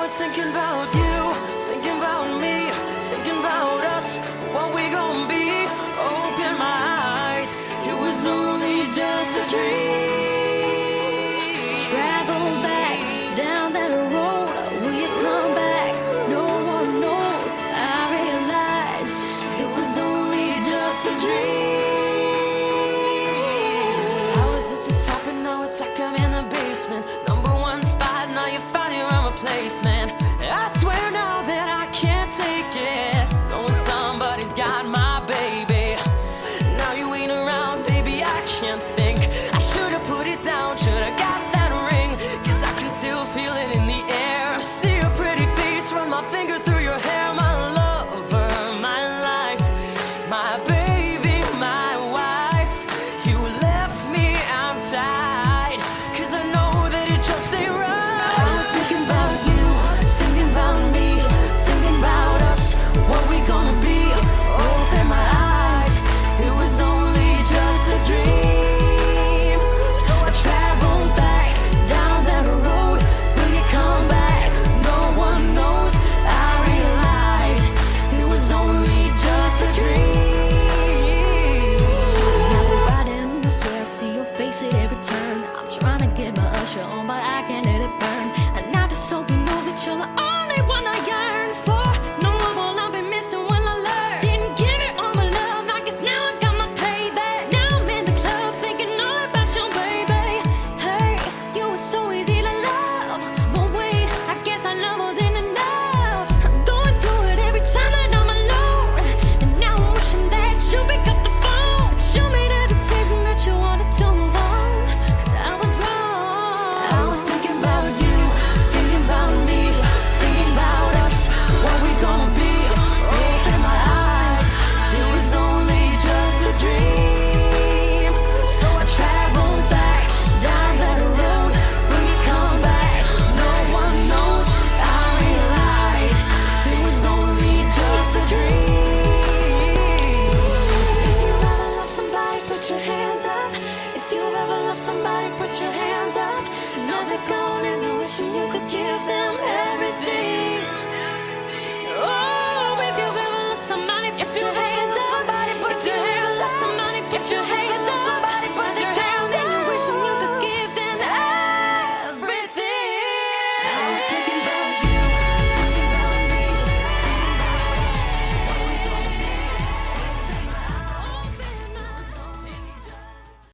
was thinking about you, thinking about me, thinking about us, what we gon' be. Open my eyes, it was only just a dream. Travel back down that road. Will you come back? No one knows. I realize it was only just a dream. I was at the top and now it's like I'm in the basement. Number one spot, now you found your own replacement.